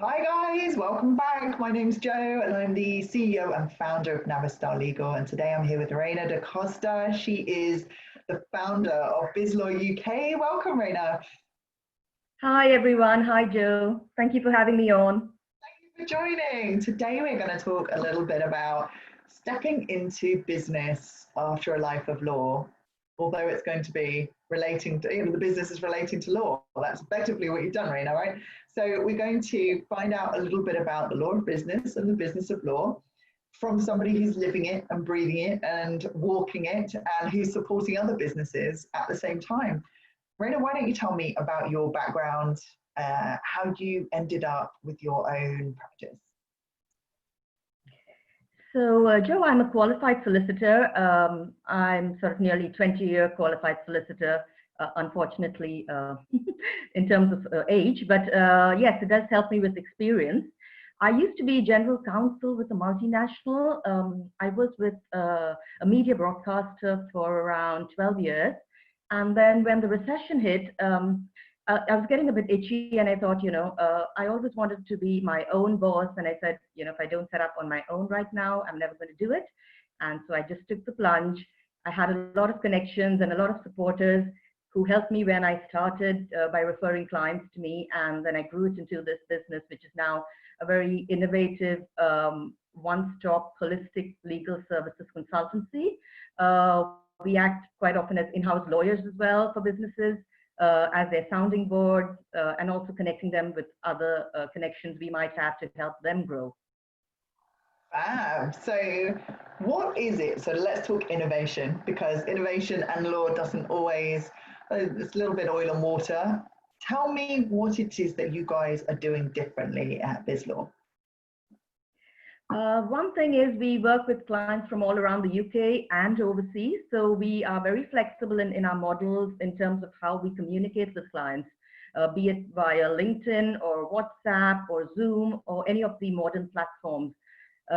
Hi guys, welcome back. My name's Jo and I'm the CEO and founder of Navistar Legal, and today I'm here with Reina D'costa. She is the founder of BIzLaw UK. Welcome, Reina. Hi everyone. Hi Jo. Thank you for having me on. Thank you for joining. Today we're going to talk a little bit about stepping into business after a life of law. Although it's going to be relating to, the business is relating to law. That's effectively what you've done, Reina, right? So we're going to find out a little bit about the law of business and the business of law from somebody who's living it and breathing it and walking it and who's supporting other businesses at the same time. Reina, why don't you tell me about your background, how you ended up with your own practice? So, Jo, I'm a qualified solicitor. I'm sort of nearly 20-year qualified solicitor, unfortunately, in terms of age. But yes, it does help me with experience. I used to be General Counsel with a multinational. I was with a media broadcaster for around 12 years. And then when the recession hit, I was getting a bit itchy and I thought, I always wanted to be my own boss. And I said, if I don't set up on my own right now, I'm never going to do it. And so I just took the plunge. I had a lot of connections and a lot of supporters who helped me when I started by referring clients to me. And then I grew it into this business, which is now a very innovative, one-stop holistic legal services consultancy. We act quite often as in-house lawyers as well for businesses. As their sounding board, and also connecting them with other connections we might have to help them grow. So what is it? So let's talk innovation, because innovation and law doesn't always, it's a little bit oil and water. Tell me what it is that you guys are doing differently at BIzLaw. One thing is we work with clients from all around the UK and overseas. So we are very flexible in our models in terms of how we communicate with clients, be it via LinkedIn or WhatsApp or Zoom or any of the modern platforms.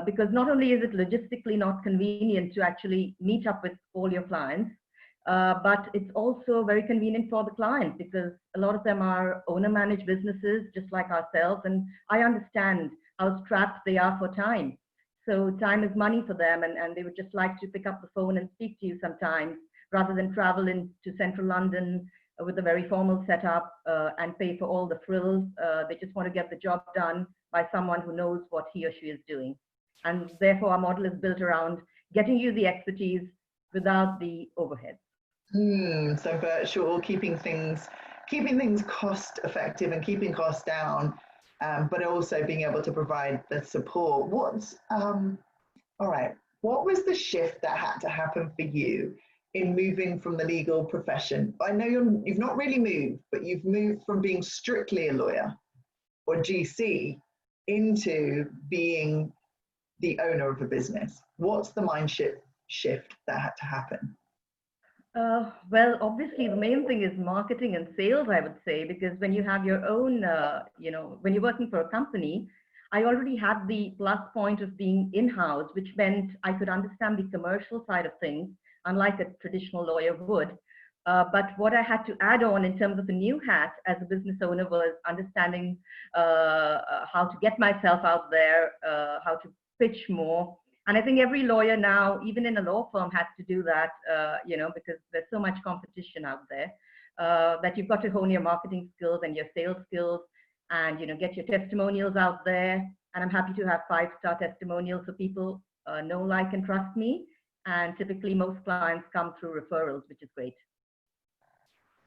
Because not only is it logistically not convenient to actually meet up with all your clients, but it's also very convenient for the client because a lot of them are owner-managed businesses just like ourselves. And I understand how strapped they are for time. So time is money for them, and they would just like to pick up the phone and speak to you sometimes rather than travel into central London with a very formal setup and pay for all the frills. They just want to get the job done by someone who knows what he or she is doing. And therefore our model is built around getting you the expertise without the overhead. So virtual, keeping things cost effective and keeping costs down. But also being able to provide the support. All right, what was the shift that had to happen for you in moving from the legal profession? I know you've not really moved, but you've moved from being strictly a lawyer or GC into being the owner of a business. What's the mind shift that had to happen? Well, obviously, the main thing is marketing and sales, I would say, because when you have your own, when you're working for a company, I already had the plus point of being in-house, which meant I could understand the commercial side of things, unlike a traditional lawyer would. But what I had to add on in terms of a new hat as a business owner was understanding how to get myself out there, how to pitch more. And I think every lawyer now, even in a law firm, has to do that, because there's so much competition out there that you've got to hone your marketing skills and your sales skills and, get your testimonials out there. And I'm happy to have 5-star testimonials so people know, like, and trust me. And typically most clients come through referrals, which is great.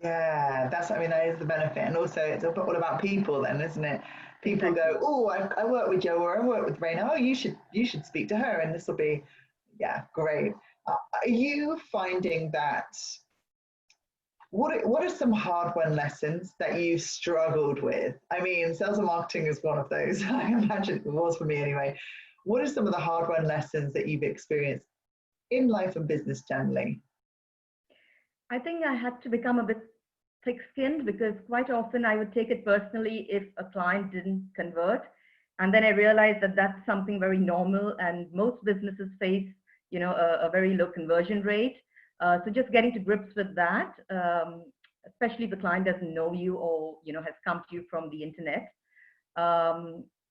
Yeah, that is the benefit. And also it's all about people then, isn't it? People Exactly. go, oh, I work with Jo or I work with Reina. Oh, you should speak to her, and this will be, great. Are you finding that? What are some hard-won lessons that you struggled with? I mean, sales and marketing is one of those. I imagine it was for me anyway. What are some of the hard-won lessons that you've experienced in life and business generally? I think I had to become a bit thick-skinned because quite often I would take it personally if a client didn't convert. And then I realized that that's something very normal and most businesses face, a very low conversion rate. So just getting to grips with that, especially if the client doesn't know you or, has come to you from the internet.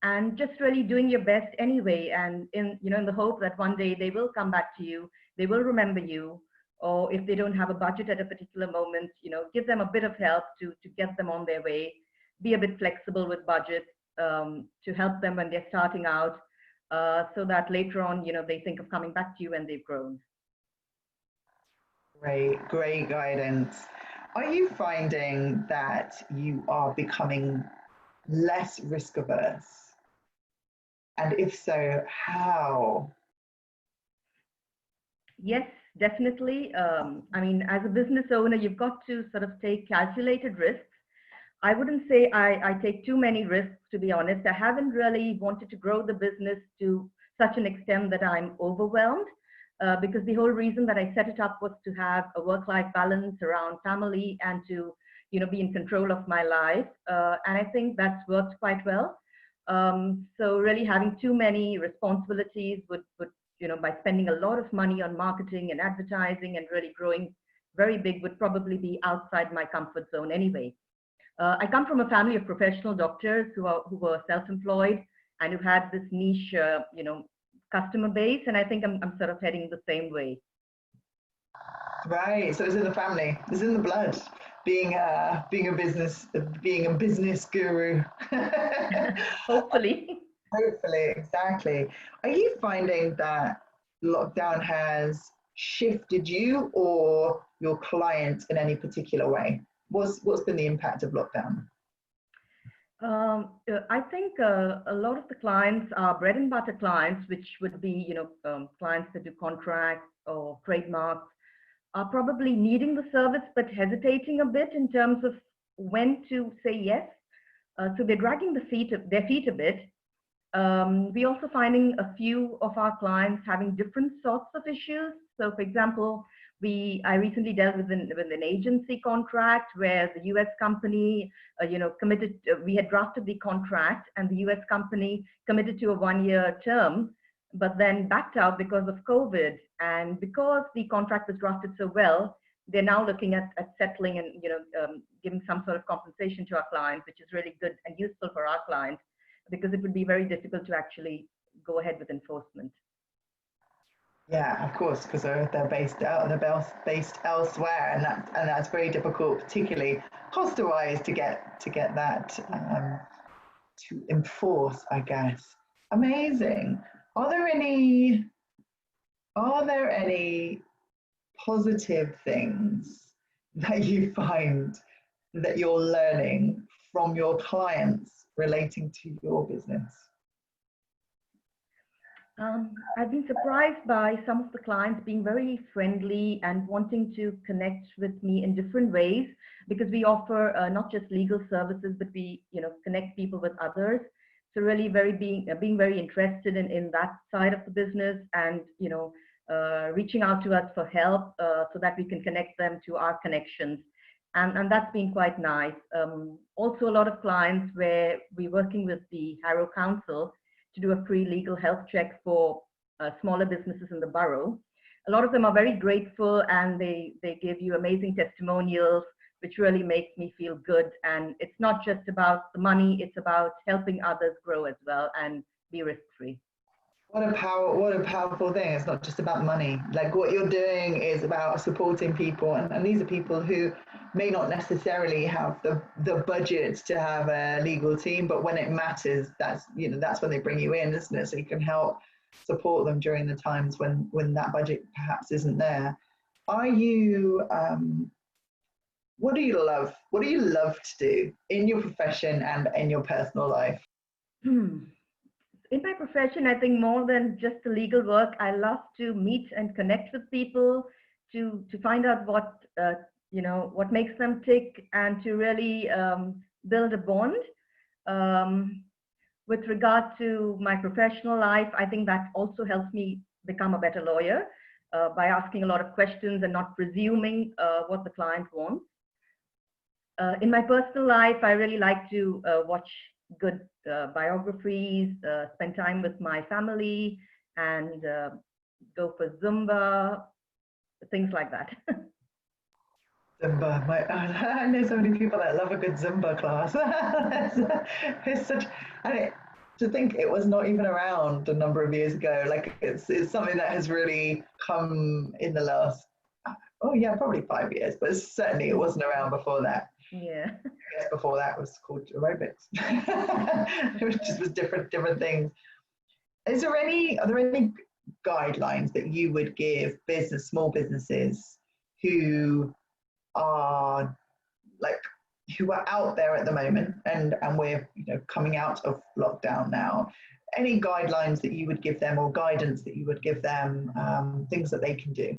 and just really doing your best anyway. And in the hope that one day they will come back to you, they will remember you, or if they don't have a budget at a particular moment, give them a bit of help to get them on their way. Be a bit flexible with budget, to help them when they're starting out, so that later on, they think of coming back to you when they've grown. Great guidance. Are you finding that you are becoming less risk averse? And if so, how? Yes, definitely. I mean, as a business owner, you've got to sort of take calculated risks. I wouldn't say I take too many risks, to be honest. I haven't really wanted to grow the business to such an extent that I'm overwhelmed, because the whole reason that I set it up was to have a work-life balance around family and to, be in control of my life. And I think that's worked quite well. So really having too many responsibilities would, by spending a lot of money on marketing and advertising and really growing very big, would probably be outside my comfort zone anyway. I come from a family of professional doctors who were self-employed and who had this niche, customer base, and I think I'm sort of heading the same way. Right. So it's in the family. It's in the blood. Being a business guru. Hopefully. Hopefully, exactly. Are you finding that lockdown has shifted you or your client in any particular way? What's been the impact of lockdown? I think a lot of the clients are bread and butter clients, which would be, clients that do contracts or trademarks, are probably needing the service but hesitating a bit in terms of when to say yes. So they're dragging their feet a bit. We're also finding a few of our clients having different sorts of issues. So, for example, I recently dealt with an agency contract where the US company, committed. We had drafted the contract, and the US company committed to a 1-year term, but then backed out because of COVID. And because the contract was drafted so well, they're now looking at settling and giving some sort of compensation to our clients, which is really good and useful for our clients, because it would be very difficult to actually go ahead with enforcement. Yeah, of course, because they're based elsewhere, and that's very difficult, particularly cost-wise, to get that to enforce, I guess. Amazing. Are there any positive things that you find that you're learning from your clients relating to your business? I've been surprised by some of the clients being very friendly and wanting to connect with me in different ways, because we offer not just legal services, but we connect people with others. So really being very interested in that side of the business, and reaching out to us for help, so that we can connect them to our connections. And that's been quite nice. Also, a lot of clients where we're working with the Harrow Council to do a free legal health check for smaller businesses in the borough. A lot of them are very grateful, and they give you amazing testimonials, which really makes me feel good. And it's not just about the money, it's about helping others grow as well and be risk-free. What a powerful thing. It's not just about money. Like, what you're doing is about supporting people, and these are people who may not necessarily have the budget to have a legal team, but when it matters, that's when they bring you in, isn't it? So you can help support them during the times when that budget perhaps isn't there. Are you what do you love to do in your profession and in your personal life? In my profession, I think more than just the legal work, I love to meet and connect with people, to find out what makes them tick, and to really build a bond. With regard to my professional life, I think that also helps me become a better lawyer, by asking a lot of questions and not presuming what the client wants. In my personal life, I really like to watch good biographies, spend time with my family, and go for Zumba, things like that. Zumba. I know so many people that love a good Zumba class. It's such, to think it was not even around a number of years ago. Like it's something that has really come in the last, oh yeah, probably 5 years, but certainly it wasn't around before that. Yeah. I guess before that was called aerobics, which just was different things. Are there any guidelines that you would give small businesses who are out there at the moment, and we're coming out of lockdown now? Any guidelines that you would give them, or guidance that you would give them, things that they can do?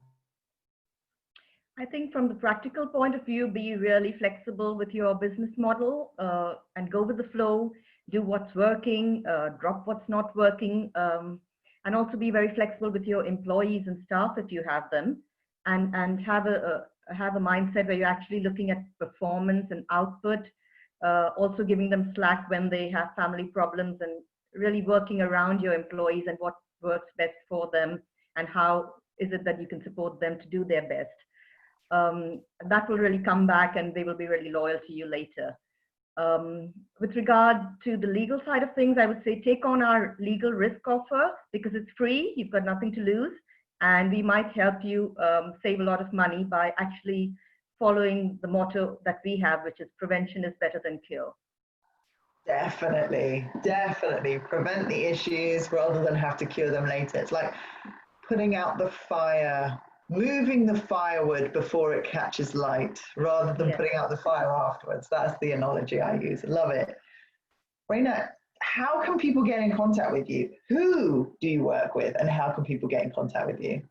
I think from the practical point of view, be really flexible with your business model, and go with the flow, do what's working, drop what's not working, and also be very flexible with your employees and staff if you have them, and have a mindset where you're actually looking at performance and output, also giving them slack when they have family problems, and really working around your employees and what works best for them, and how is it that you can support them to do their best. That will really come back, and they will be really loyal to you later. With regard to the legal side of things, I would say take on our legal risk offer, because it's free, you've got nothing to lose, and we might help you save a lot of money by actually following the motto that we have, which is prevention is better than cure. Definitely prevent the issues rather than have to cure them later. It's like putting out the fire, moving the firewood before it catches light, rather than putting out the fire afterwards. That's the analogy I use. Love it. Reina, how can people get in contact with you? Who do you work with, and how can people get in contact with you?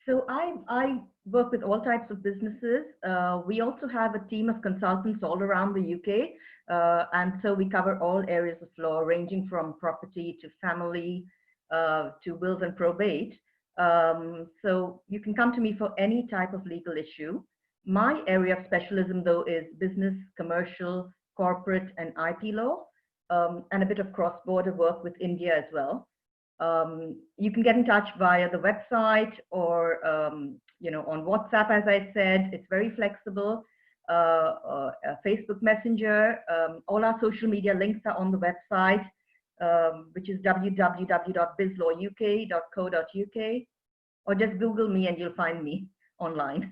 So I work with all types of businesses. We also have a team of consultants all around the UK. And so we cover all areas of law, ranging from property to family, to wills and probate. So you can come to me for any type of legal issue. My area of specialism, though, is business, commercial, corporate, and IP law, and a bit of cross-border work with India as well. You can get in touch via the website, or on WhatsApp, as I said. It's very flexible. Facebook Messenger. All our social media links are on the website, which is www.bizlawuk.co.uk, or just Google me and you'll find me online.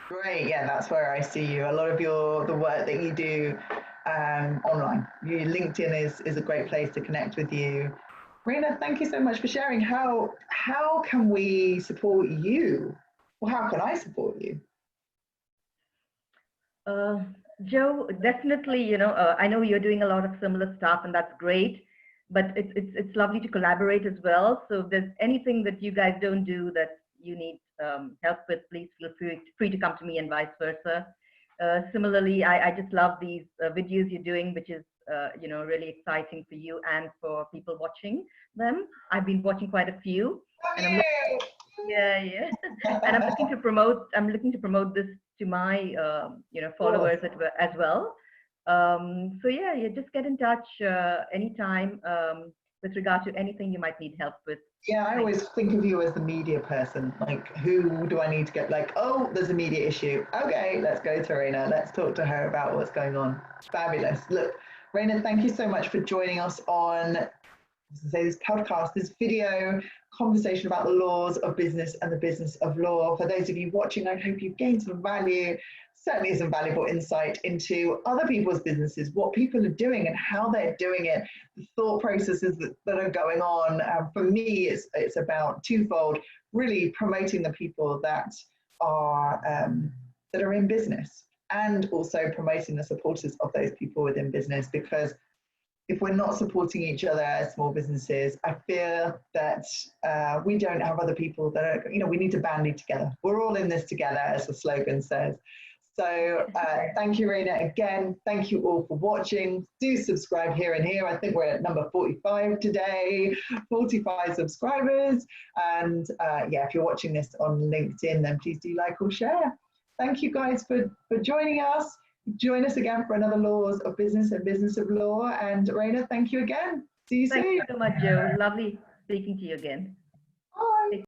Great, yeah, that's where I see you. A lot of the work that you do online. LinkedIn is a great place to connect with you. Reina, thank you so much for sharing. How can we support you? Well, how can I support you? Joe, definitely, I know you're doing a lot of similar stuff, and that's great, but it's lovely to collaborate as well. So if there's anything that you guys don't do that you need help with, please feel free to come to me, and vice versa. Similarly, I just love these videos you're doing, which is really exciting for you and for people watching them. I've been watching quite a few. And I'm and I'm looking to promote this to my followers as well. So yeah, just get in touch anytime with regard to anything you might need help with. Yeah, I always think of you as the media person. Like, who do I need to get? Like, oh, there's a media issue. Okay, let's go to Reina. Let's talk to her about what's going on. Fabulous. Look, Reina, thank you so much for joining us on this podcast, this video conversation about the laws of business and the business of law. For those of you watching, I hope you've gained some value, certainly some valuable insight into other people's businesses, what people are doing and how they're doing it, the thought processes that are going on. For me, it's about twofold: really promoting the people that are in business, and also promoting the supporters of those people within business, because if we're not supporting each other as small businesses, I fear that we don't have other people that are, we need to bandy together. We're all in this together, as the slogan says. So thank you, Reina, again. Thank you all for watching. Do subscribe here and here. I think we're at number 45 today, 45 subscribers. And yeah, if you're watching this on LinkedIn, then please do like or share. Thank you guys for joining us. Join us again for another Laws of Business and Business of Law. And Reina, thank you again. See you soon. Thank you so much, Joe. Lovely speaking to you again. Bye.